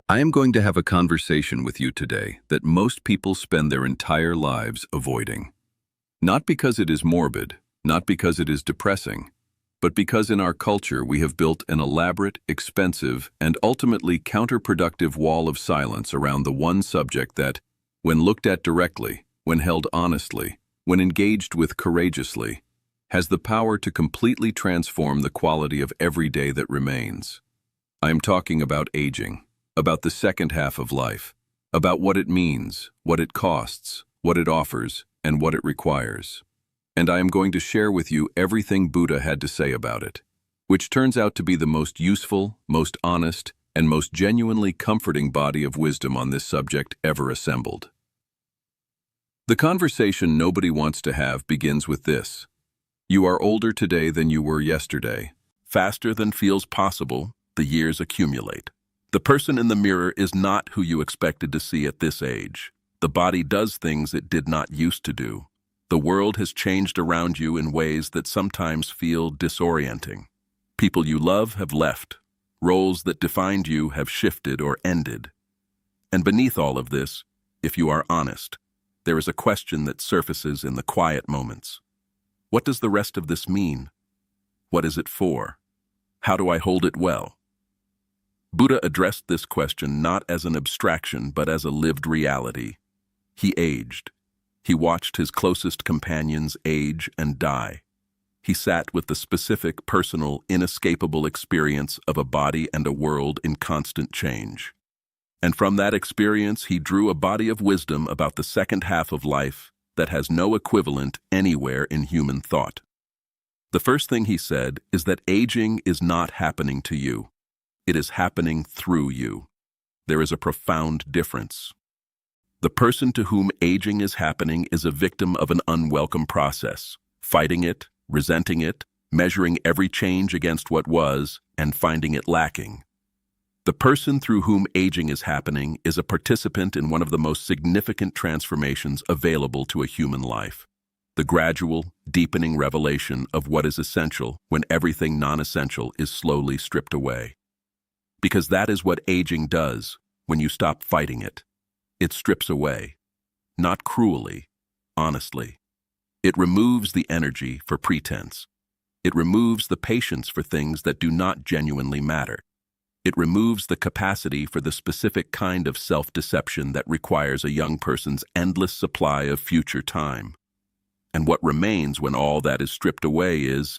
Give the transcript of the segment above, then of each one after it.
I am going to have a conversation with you today that most people spend their entire lives avoiding. Not because it is morbid, not because it is depressing, but because in our culture we have built an elaborate, expensive, and ultimately counterproductive wall of silence around the one subject that, when looked at directly, when held honestly, when engaged with courageously, has the power to completely transform the quality of every day that remains. I am talking about aging. About the second half of life, about what it means, what it costs, what it offers, and what it requires. And I am going to share with you everything Buddha had to say about it, which turns out to be the most useful, most honest, and most genuinely comforting body of wisdom on this subject ever assembled. The conversation nobody wants to have begins with this. You are older today than you were yesterday. Faster than feels possible, the years accumulate. The person in the mirror is not who you expected to see at this age. The body does things it did not used to do. The world has changed around you in ways that sometimes feel disorienting. People you love have left. Roles that defined you have shifted or ended. And beneath all of this, if you are honest, there is a question that surfaces in the quiet moments. What does the rest of this mean? What is it for? How do I hold it well? Buddha addressed this question not as an abstraction but as a lived reality. He aged. He watched his closest companions age and die. He sat with the specific, personal, inescapable experience of a body and a world in constant change. And from that experience he drew a body of wisdom about the second half of life that has no equivalent anywhere in human thought. The first thing he said is that aging is not happening to you. It is happening through you. There is a profound difference. The person to whom aging is happening is a victim of an unwelcome process, fighting it, resenting it, measuring every change against what was, and finding it lacking. The person through whom aging is happening is a participant in one of the most significant transformations available to a human life. The gradual, deepening revelation of what is essential when everything non-essential is slowly stripped away. Because that is what aging does when you stop fighting it. It strips away, not cruelly, honestly. It removes the energy for pretense. It removes the patience for things that do not genuinely matter. It removes the capacity for the specific kind of self-deception that requires a young person's endless supply of future time. And what remains when all that is stripped away is,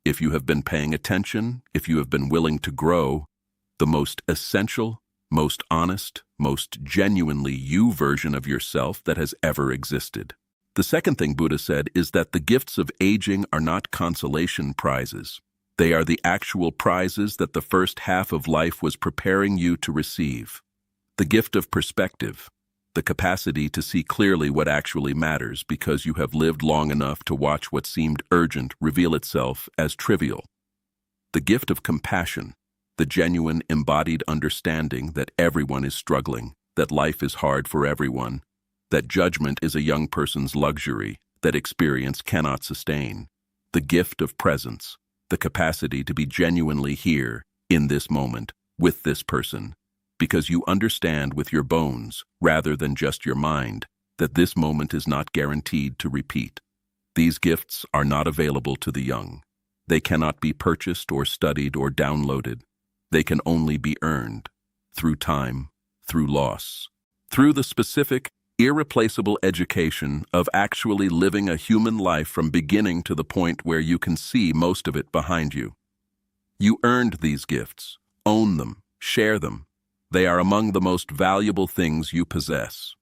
if you have been paying attention, if you have been willing to grow, the most essential, most honest, most genuinely you version of yourself that has ever existed. The second thing Buddha said is that the gifts of aging are not consolation prizes. They are the actual prizes that the first half of life was preparing you to receive. The gift of perspective, the capacity to see clearly what actually matters because you have lived long enough to watch what seemed urgent reveal itself as trivial. The gift of compassion, the genuine embodied understanding that everyone is struggling, that life is hard for everyone, that judgment is a young person's luxury, that experience cannot sustain. The gift of presence, the capacity to be genuinely here, in this moment, with this person, because you understand with your bones, rather than just your mind, that this moment is not guaranteed to repeat. These gifts are not available to the young. They cannot be purchased or studied or downloaded. They can only be earned, through time, through loss, through the specific, irreplaceable education of actually living a human life from beginning to the point where you can see most of it behind you. You earned these gifts. Own them. Share them. They are among the most valuable things you possess.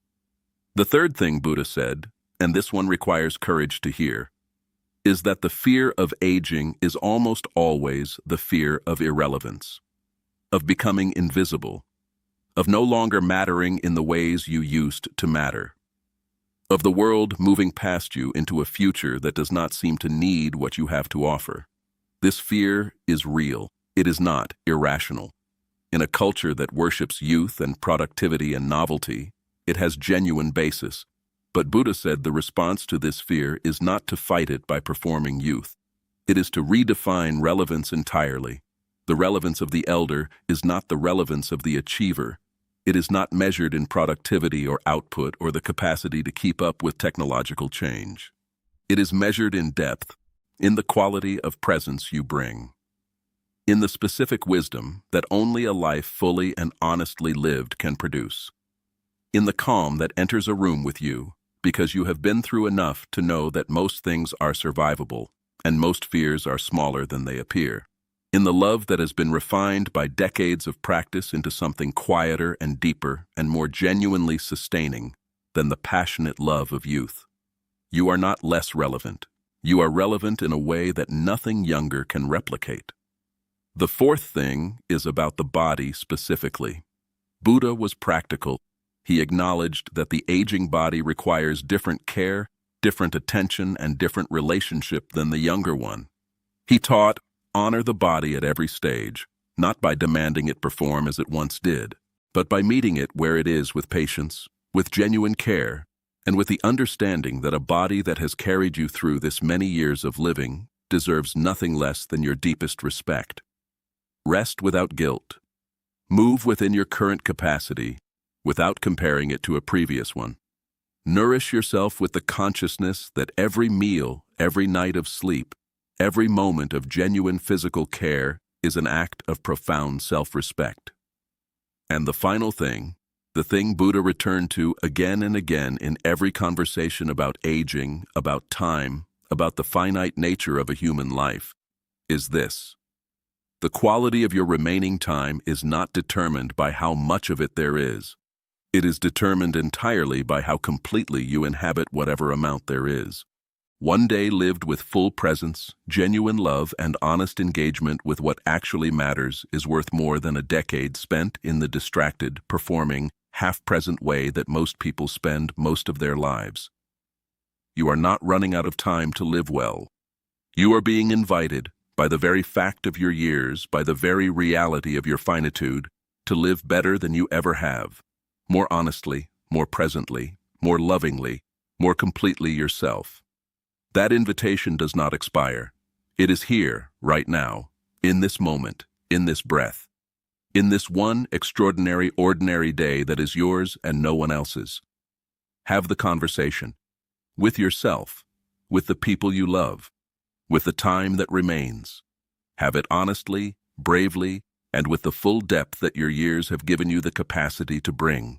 The third thing Buddha said, and this one requires courage to hear, is that the fear of aging is almost always the fear of irrelevance, of becoming invisible, of no longer mattering in the ways you used to matter, of the world moving past you into a future that does not seem to need what you have to offer. This fear is real. It is not irrational. In a culture that worships youth and productivity and novelty, it has genuine basis. But Buddha said the response to this fear is not to fight it by performing youth. It is to redefine relevance entirely. The relevance of the elder is not the relevance of the achiever. It is not measured in productivity or output or the capacity to keep up with technological change. It is measured in depth, in the quality of presence you bring, in the specific wisdom that only a life fully and honestly lived can produce, in the calm that enters a room with you because you have been through enough to know that most things are survivable and most fears are smaller than they appear, in the love that has been refined by decades of practice into something quieter and deeper and more genuinely sustaining than the passionate love of youth. You are not less relevant. You are relevant in a way that nothing younger can replicate. The fourth thing is about the body specifically. Buddha was practical. He acknowledged that the aging body requires different care, different attention, and different relationship than the younger one. He taught, honor the body at every stage, not by demanding it perform as it once did, but by meeting it where it is with patience, with genuine care, and with the understanding that a body that has carried you through this many years of living deserves nothing less than your deepest respect. Rest without guilt. Move within your current capacity without comparing it to a previous one. Nourish yourself with the consciousness that every meal, every night of sleep, every moment of genuine physical care is an act of profound self-respect. And the final thing, the thing Buddha returned to again and again in every conversation about aging, about time, about the finite nature of a human life, is this. The quality of your remaining time is not determined by how much of it there is. It is determined entirely by how completely you inhabit whatever amount there is. One day lived with full presence, genuine love, and honest engagement with what actually matters is worth more than a decade spent in the distracted, performing, half-present way that most people spend most of their lives. You are not running out of time to live well. You are being invited, by the very fact of your years, by the very reality of your finitude, to live better than you ever have, more honestly, more presently, more lovingly, more completely yourself. That invitation does not expire. It is here, right now, in this moment, in this breath, in this one extraordinary, ordinary day that is yours and no one else's. Have the conversation with yourself, with the people you love, with the time that remains. Have it honestly, bravely, and with the full depth that your years have given you the capacity to bring.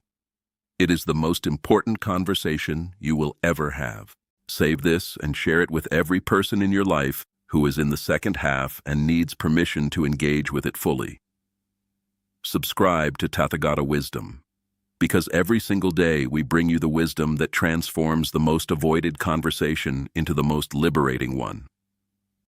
It is the most important conversation you will ever have. Save this and share it with every person in your life who is in the second half and needs permission to engage with it fully. Subscribe to Tathagata Wisdom, because every single day we bring you the wisdom that transforms the most avoided conversation into the most liberating one.